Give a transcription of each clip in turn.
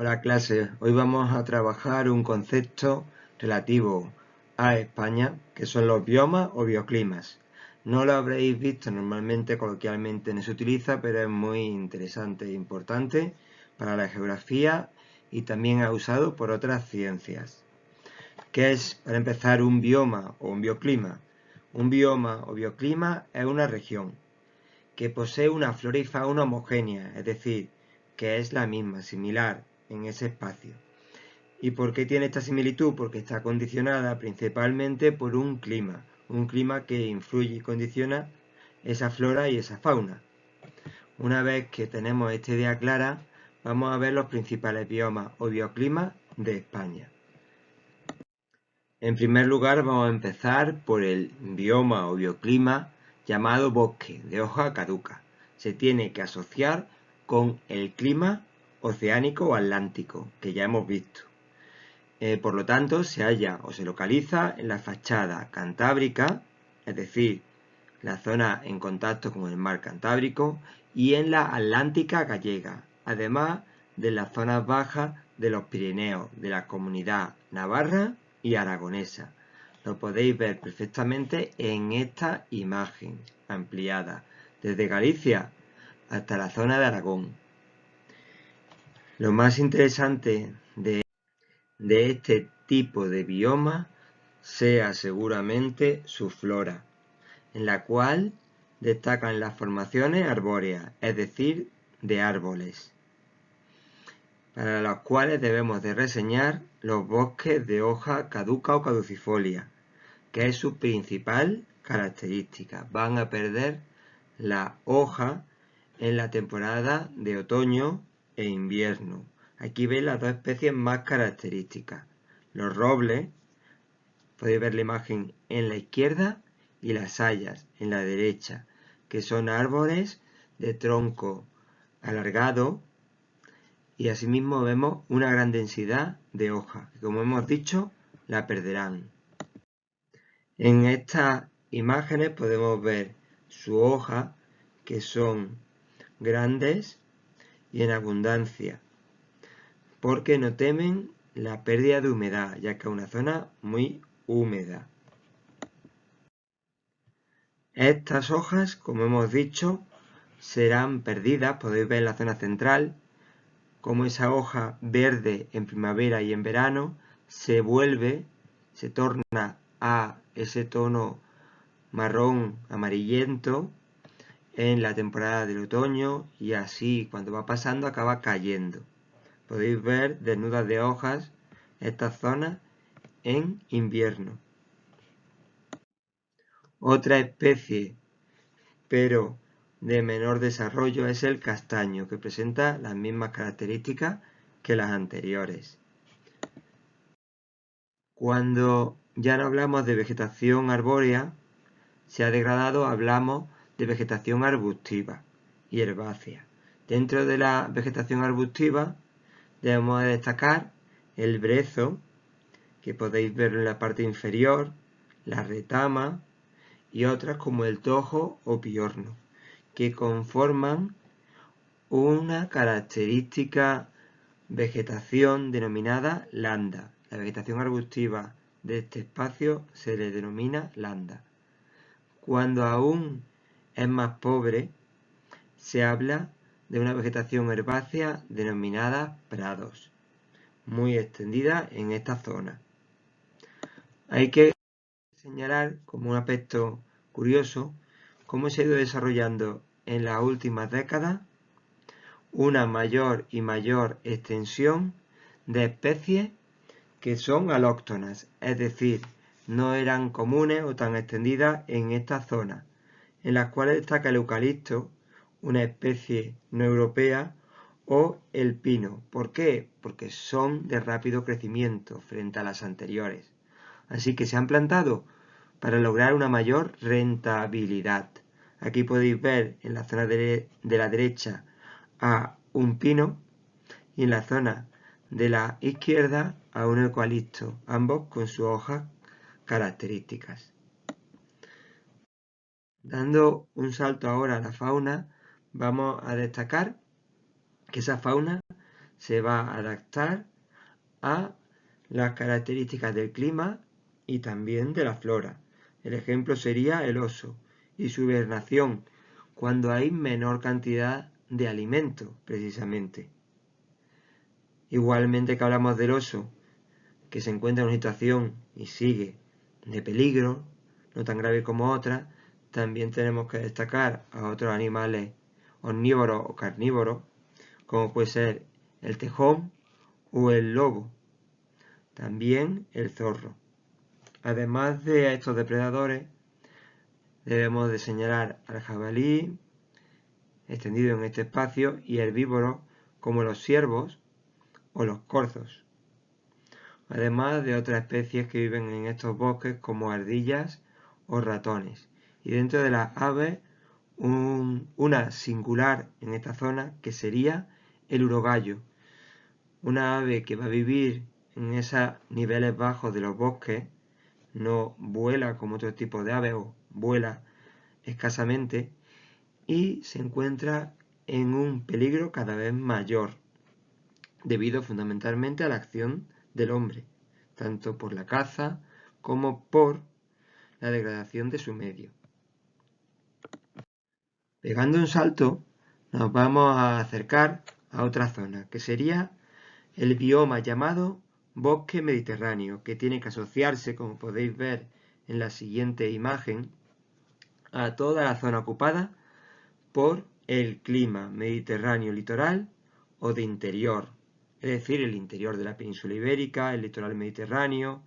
Hola clase, hoy vamos a trabajar un concepto relativo a España, que son los biomas o bioclimas. No lo habréis visto normalmente, coloquialmente no se utiliza, pero es muy interesante e importante para la geografía y también ha usado por otras ciencias. ¿Qué es, para empezar, un bioma o un bioclima? Un bioma o bioclima es una región que posee una flora y fauna homogénea, es decir, que es la misma, similar en ese espacio. ¿Y por qué tiene esta similitud? Porque está condicionada principalmente por un clima que influye y condiciona esa flora y esa fauna. Una vez que tenemos esta idea clara, vamos a ver los principales biomas o bioclimas de España. En primer lugar, vamos a empezar por el bioma o bioclima llamado bosque de hoja caduca. Se tiene que asociar con el clima oceánico o atlántico, que ya hemos visto. Por lo tanto, se halla o se localiza en la fachada cantábrica, es decir, la zona en contacto con el mar Cantábrico, y en la Atlántica gallega, además de las zonas bajas de los Pirineos, de la Comunidad Navarra y Aragonesa. Lo podéis ver perfectamente en esta imagen ampliada, desde Galicia hasta la zona de Aragón. Lo más interesante de este tipo de bioma sea seguramente su flora, en la cual destacan las formaciones arbóreas, es decir, de árboles, para los cuales debemos de reseñar los bosques de hoja caduca o caducifolia, que es su principal característica. Van a perder la hoja en la temporada de otoño e invierno. Aquí veis las dos especies más características. Los robles, podéis ver la imagen en la izquierda, y las hayas en la derecha, que son árboles de tronco alargado, y asimismo vemos una gran densidad de hojas, que como hemos dicho, la perderán. En estas imágenes podemos ver su hoja, que son grandes y en abundancia, porque no temen la pérdida de humedad, ya que es una zona muy húmeda. Estas hojas, como hemos dicho, serán perdidas. Podéis ver en la zona central cómo esa hoja verde en primavera y en verano se torna a ese tono marrón amarillento en la temporada del otoño, y así cuando va pasando acaba cayendo. Podéis ver desnudas de hojas estas zonas en invierno. Otra especie, pero de menor desarrollo, es el castaño, que presenta las mismas características que las anteriores. Cuando ya no hablamos de vegetación arbórea, se ha degradado, hablamos de vegetación arbustiva y herbácea. Dentro de la vegetación arbustiva debemos destacar el brezo, que podéis ver en la parte inferior, la retama y otras como el tojo o piorno, que conforman una característica vegetación denominada landa. La vegetación arbustiva de este espacio se le denomina landa. Cuando aún es más pobre, se habla de una vegetación herbácea denominada prados, muy extendida en esta zona. Hay que señalar como un aspecto curioso cómo se ha ido desarrollando en las últimas décadas una mayor y mayor extensión de especies que son alóctonas, es decir, no eran comunes o tan extendidas en esta zona, en las cuales destaca el eucalipto, una especie no europea, o el pino. ¿Por qué? Porque son de rápido crecimiento frente a las anteriores. Así que se han plantado para lograr una mayor rentabilidad. Aquí podéis ver en la zona de la derecha a un pino y en la zona de la izquierda a un eucalipto, ambos con sus hojas características. Dando un salto ahora a la fauna, vamos a destacar que esa fauna se va a adaptar a las características del clima y también de la flora. El ejemplo sería el oso y su hibernación, cuando hay menor cantidad de alimento, precisamente. Igualmente que hablamos del oso, que se encuentra en una situación y sigue de peligro, no tan grave como otras, también tenemos que destacar a otros animales omnívoros o carnívoros, como puede ser el tejón o el lobo, también el zorro. Además de estos depredadores, debemos de señalar al jabalí, extendido en este espacio, y herbívoros como los ciervos o los corzos, además de otras especies que viven en estos bosques como ardillas o ratones. Y dentro de las aves, una singular en esta zona que sería el urogallo, una ave que va a vivir en esos niveles bajos de los bosques, no vuela como otro tipo de aves o vuela escasamente y se encuentra en un peligro cada vez mayor, debido fundamentalmente a la acción del hombre, tanto por la caza como por la degradación de su medio. Pegando un salto, nos vamos a acercar a otra zona, que sería el bioma llamado bosque mediterráneo, que tiene que asociarse, como podéis ver en la siguiente imagen, a toda la zona ocupada por el clima mediterráneo litoral o de interior, es decir, el interior de la península ibérica, el litoral mediterráneo,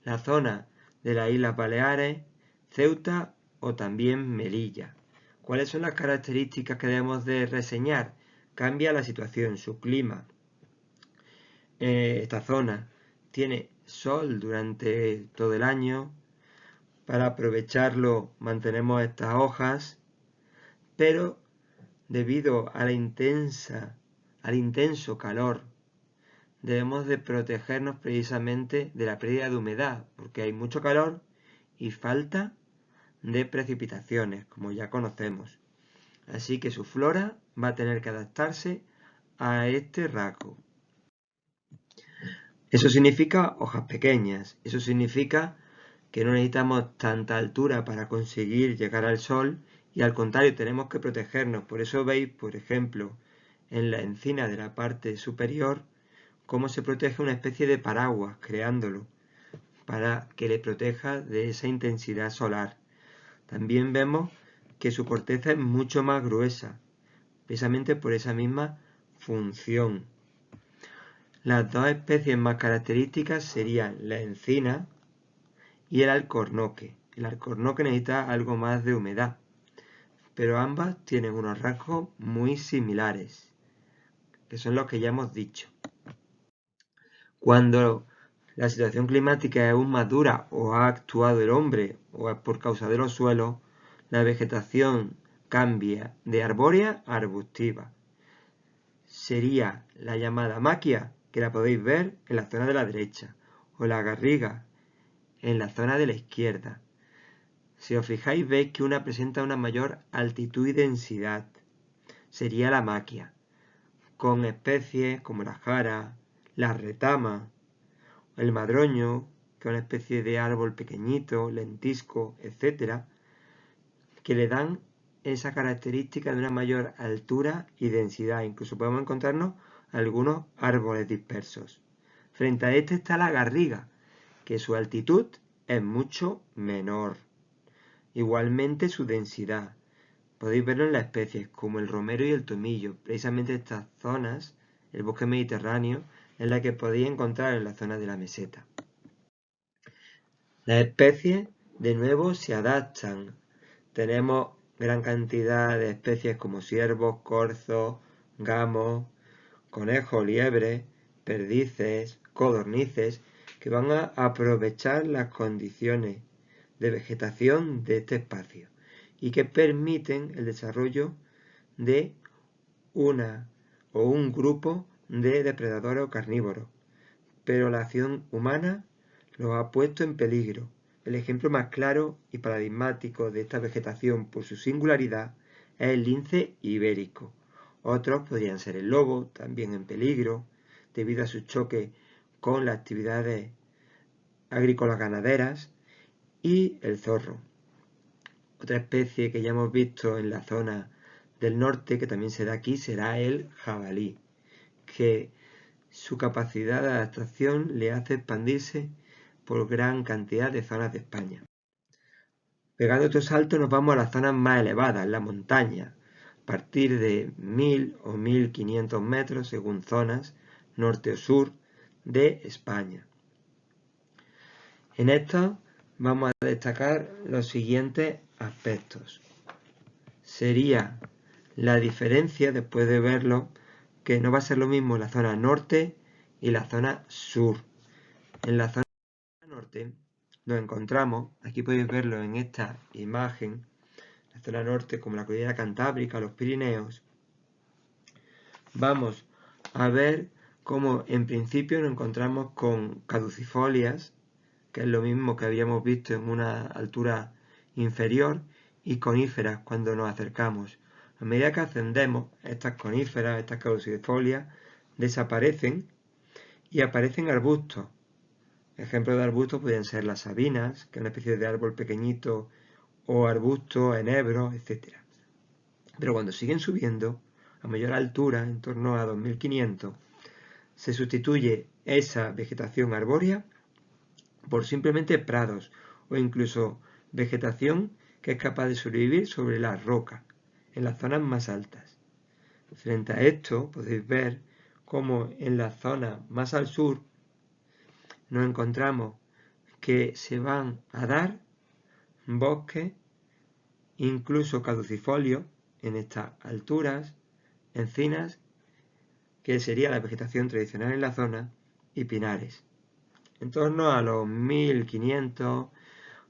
la zona de las Islas Baleares, Ceuta o también Melilla. ¿Cuáles son las características que debemos de reseñar? Cambia la situación, su clima. Esta zona tiene sol durante todo el año. Para aprovecharlo mantenemos estas hojas, pero debido a al intenso calor, debemos de protegernos precisamente de la pérdida de humedad, porque hay mucho calor y falta de precipitaciones, como ya conocemos. Así que su flora va a tener que adaptarse a este rasgo. Eso significa hojas pequeñas, eso significa que no necesitamos tanta altura para conseguir llegar al sol y al contrario tenemos que protegernos. Por eso veis, por ejemplo, en la encina de la parte superior, cómo se protege una especie de paraguas, creándolo, para que le proteja de esa intensidad solar. También vemos que su corteza es mucho más gruesa, precisamente por esa misma función. Las dos especies más características serían la encina y el alcornoque. El alcornoque necesita algo más de humedad, pero ambas tienen unos rasgos muy similares, que son los que ya hemos dicho. Cuando la situación climática es aún más dura o ha actuado el hombre o es por causa de los suelos, la vegetación cambia de arbórea a arbustiva. Sería la llamada maquia, que la podéis ver en la zona de la derecha, o la garriga en la zona de la izquierda. Si os fijáis veis que una presenta una mayor altitud y densidad. Sería la maquia, con especies como la jara, la retama, el madroño, que es una especie de árbol pequeñito, lentisco, etc., que le dan esa característica de una mayor altura y densidad. Incluso podemos encontrarnos algunos árboles dispersos. Frente a este está la garriga, que su altitud es mucho menor. Igualmente su densidad. Podéis verlo en las especies como el romero y el tomillo. Precisamente estas zonas, el bosque mediterráneo, es la que podéis encontrar en la zona de la meseta. Las especies, de nuevo, se adaptan. Tenemos gran cantidad de especies como ciervos, corzos, gamos, conejos, liebres, perdices, codornices, que van a aprovechar las condiciones de vegetación de este espacio y que permiten el desarrollo de una o un grupo de depredadores o carnívoros. Pero la acción humana los ha puesto en peligro. El ejemplo más claro y paradigmático de esta vegetación por su singularidad es el lince ibérico. Otros podrían ser el lobo, también en peligro, debido a su choque con las actividades agrícolas ganaderas, y el zorro. Otra especie que ya hemos visto en la zona del norte, que también se da aquí, será el jabalí, que su capacidad de adaptación le hace expandirse por gran cantidad de zonas de España. Pegando otro salto nos vamos a las zonas más elevadas, la montaña, a partir de 1000 o 1500 metros según zonas, norte o sur, de España. En esto vamos a destacar los siguientes aspectos. Sería la diferencia, después de verlo, que no va a ser lo mismo la zona norte y la zona sur. En la zona norte nos encontramos, aquí podéis verlo en esta imagen, la zona norte como la cordillera Cantábrica, los Pirineos. Vamos a ver cómo en principio nos encontramos con caducifolias, que es lo mismo que habíamos visto en una altura inferior, y coníferas cuando nos acercamos. A medida que ascendemos, estas coníferas, estas caducifolias, desaparecen y aparecen arbustos. Ejemplos de arbustos pueden ser las sabinas, que es una especie de árbol pequeñito, o arbustos, enebros, etc. Pero cuando siguen subiendo, a mayor altura, en torno a 2500, se sustituye esa vegetación arbórea por simplemente prados o incluso vegetación que es capaz de sobrevivir sobre la roca, en las zonas más altas. Frente a esto podéis ver cómo en la zona más al sur nos encontramos que se van a dar bosques, incluso caducifolios en estas alturas, encinas, que sería la vegetación tradicional en la zona, y pinares. En torno a los 1500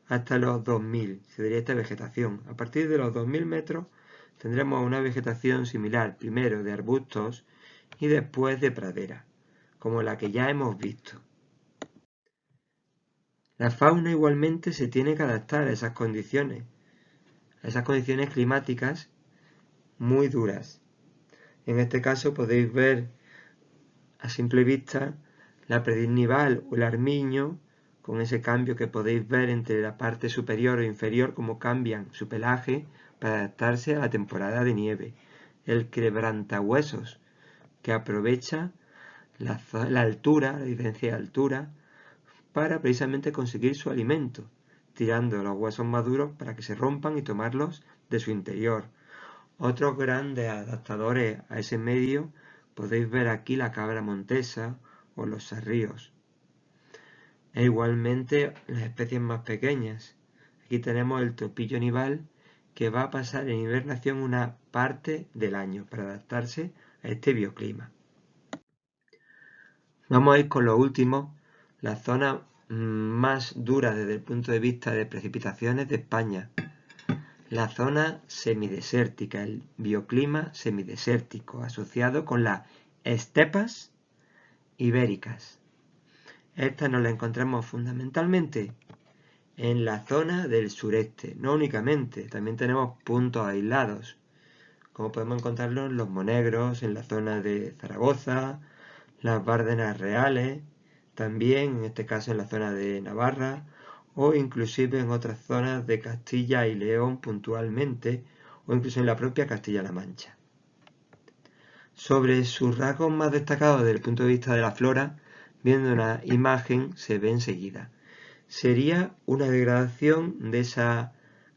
hasta los 2000 se daría esta vegetación. A partir de los 2000 metros tendremos una vegetación similar, primero de arbustos y después de pradera, como la que ya hemos visto. La fauna igualmente se tiene que adaptar a esas condiciones climáticas muy duras. En este caso podéis ver a simple vista la perdiz nival o el armiño, con ese cambio que podéis ver entre la parte superior e inferior, cómo cambian su pelaje para adaptarse a la temporada de nieve. El quebrantahuesos, que aprovecha la altura, la diferencia de altura, para precisamente conseguir su alimento, tirando los huesos maduros para que se rompan y tomarlos de su interior. Otros grandes adaptadores a ese medio podéis ver aquí la cabra montesa o los sarríos. E igualmente las especies más pequeñas. Aquí tenemos el topillo nival, que va a pasar en hibernación una parte del año para adaptarse a este bioclima. Vamos a ir con lo último, la zona más dura desde el punto de vista de precipitaciones de España. La zona semidesértica, el bioclima semidesértico, asociado con las estepas ibéricas. Estas nos las encontramos fundamentalmente en la zona del sureste, no únicamente, también tenemos puntos aislados, como podemos encontrarlos en los Monegros, en la zona de Zaragoza, las Bárdenas Reales, también en este caso en la zona de Navarra, o inclusive en otras zonas de Castilla y León puntualmente, o incluso en la propia Castilla-La Mancha. Sobre sus rasgos más destacados desde el punto de vista de la flora, viendo una imagen se ve enseguida. Sería una degradación de esa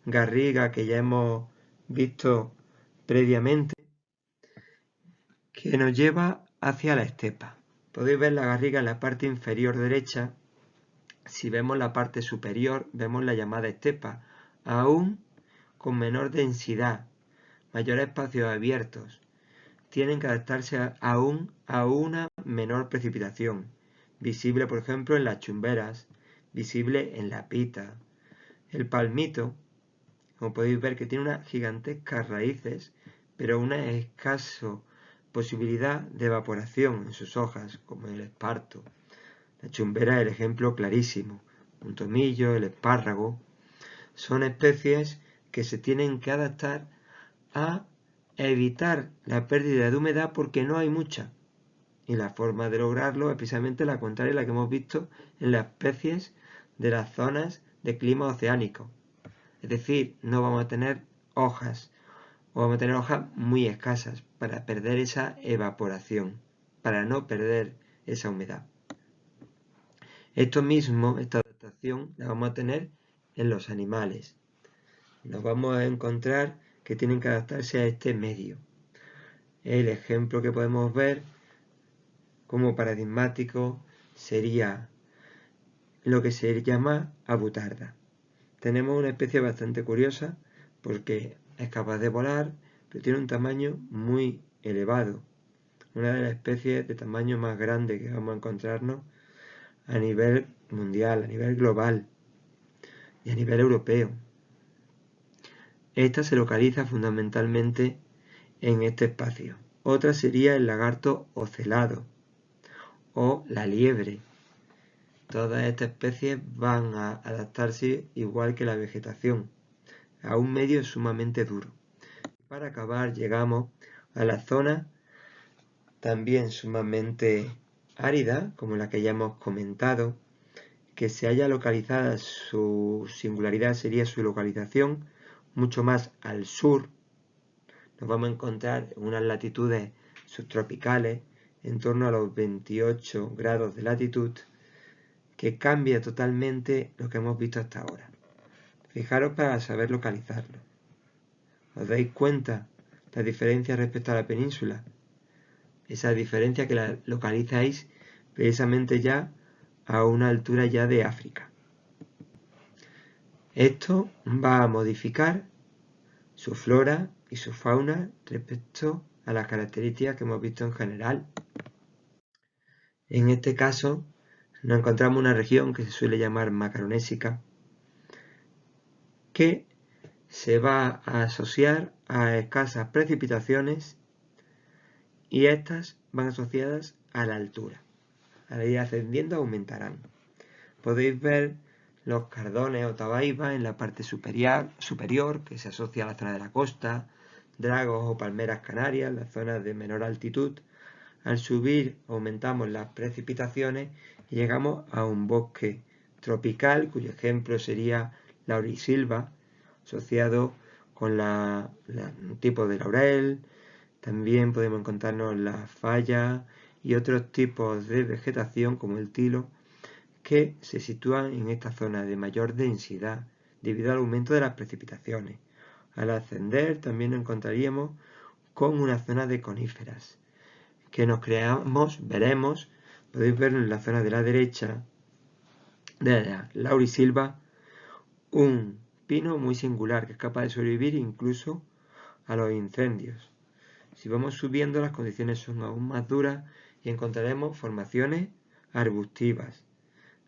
garriga que ya hemos visto previamente, que nos lleva hacia la estepa. Podéis ver la garriga en la parte inferior derecha. Si vemos la parte superior, vemos la llamada estepa, aún con menor densidad, mayores espacios abiertos. Tienen que adaptarse aún a una menor precipitación, visible por ejemplo en las chumberas, visible en la pita. El palmito, como podéis ver, que tiene unas gigantescas raíces, pero una escasa posibilidad de evaporación en sus hojas, como el esparto. La chumbera es el ejemplo clarísimo. Un tomillo, el espárrago, son especies que se tienen que adaptar a evitar la pérdida de humedad porque no hay mucha. Y la forma de lograrlo es precisamente la contraria a la que hemos visto en las especies de las zonas de clima oceánico. Es decir, no vamos a tener hojas, o vamos a tener hojas muy escasas para perder esa evaporación, para no perder esa humedad. Esto mismo, esta adaptación, la vamos a tener en los animales. Nos vamos a encontrar que tienen que adaptarse a este medio. El ejemplo que podemos ver como paradigmático sería lo que se llama abutarda. Tenemos una especie bastante curiosa porque es capaz de volar, pero tiene un tamaño muy elevado. Una de las especies de tamaño más grande que vamos a encontrarnos a nivel mundial, a nivel global y a nivel europeo. Esta se localiza fundamentalmente en este espacio. Otra sería el lagarto ocelado o la liebre. Todas estas especies van a adaptarse igual que la vegetación, a un medio sumamente duro. Para acabar llegamos a la zona también sumamente árida, como la que ya hemos comentado, que se haya localizada, su singularidad sería su localización mucho más al sur. Nos vamos a encontrar en unas latitudes subtropicales, en torno a los 28 grados de latitud, que cambia totalmente lo que hemos visto hasta ahora. Fijaros para saber localizarlo. ¿Os dais cuenta la diferencia respecto a la península? Esa diferencia que la localizáis precisamente ya a una altura ya de África. Esto va a modificar su flora y su fauna respecto a las características que hemos visto en general. En este caso nos encontramos una región que se suele llamar macaronésica, que se va a asociar a escasas precipitaciones y estas van asociadas a la altura. Al ir ascendiendo aumentarán. Podéis ver los cardones o tabaibas en la parte superior, que se asocia a la zona de la costa, dragos o palmeras canarias, las zonas de menor altitud. Al subir aumentamos las precipitaciones y llegamos a un bosque tropical, cuyo ejemplo sería laurisilva, asociado con un tipo de laurel. También podemos encontrarnos las fallas y otros tipos de vegetación como el tilo, que se sitúan en esta zona de mayor densidad debido al aumento de las precipitaciones. Al ascender también nos encontraríamos con una zona de coníferas que veremos, podéis ver en la zona de la derecha de la laurisilva, un pino muy singular que es capaz de sobrevivir incluso a los incendios. Si vamos subiendo, las condiciones son aún más duras y encontraremos formaciones arbustivas.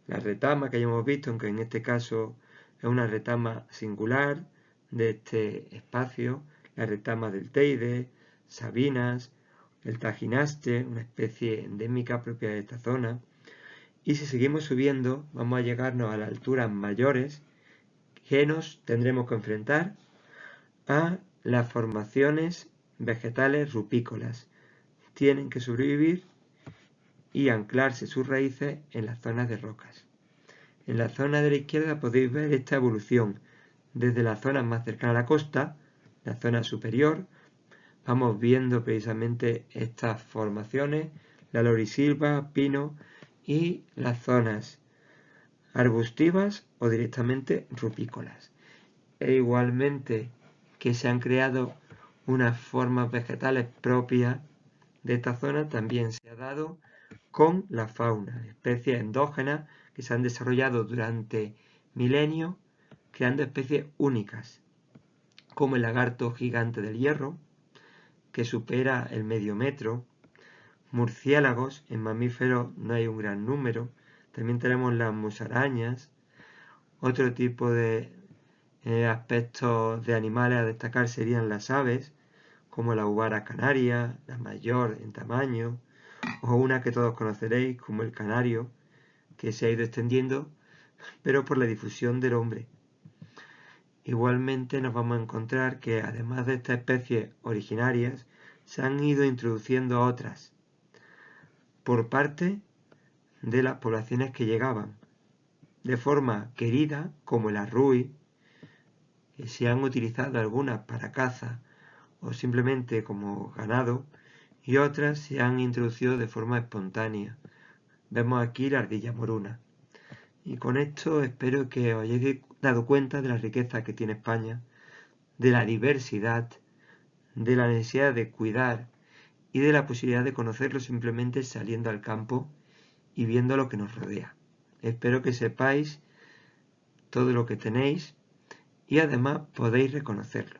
La retama que hayamos visto, aunque en este caso es una retama singular de este espacio, la retama del Teide, Sabinas, el Tajinaste, una especie endémica propia de esta zona. Y si seguimos subiendo, vamos a llegarnos a las alturas mayores que nos tendremos que enfrentar a las formaciones vegetales rupícolas. Tienen que sobrevivir y anclarse sus raíces en las zonas de rocas. En la zona de la izquierda podéis ver esta evolución. Desde la zona más cercana a la costa, la zona superior, vamos viendo precisamente estas formaciones, la laurisilva, pino y las zonas arbustivas o directamente rupícolas. E igualmente que se han creado unas formas vegetales propias de esta zona, también se ha dado con la fauna, especies endógenas que se han desarrollado durante milenios, creando especies únicas, como el lagarto gigante del hierro, que supera el medio metro, murciélagos, en mamíferos no hay un gran número, también tenemos las musarañas, otro tipo de aspectos de animales a destacar serían las aves, como la uvara canaria, la mayor en tamaño, o una que todos conoceréis como el canario, que se ha ido extendiendo, pero por la difusión del hombre. Igualmente nos vamos a encontrar que además de estas especies originarias, se han ido introduciendo otras. por parte de las poblaciones que llegaban, de forma querida, como el arrui, que se han utilizado algunas para caza o simplemente como ganado, y otras se han introducido de forma espontánea. Vemos aquí la ardilla moruna. Y con esto espero que os hayáis dado cuenta de la riqueza que tiene España, de la diversidad, de la necesidad de cuidar y de la posibilidad de conocerlo simplemente saliendo al campo y viendo lo que nos rodea. Espero que sepáis todo lo que tenéis y además podéis reconocerlo.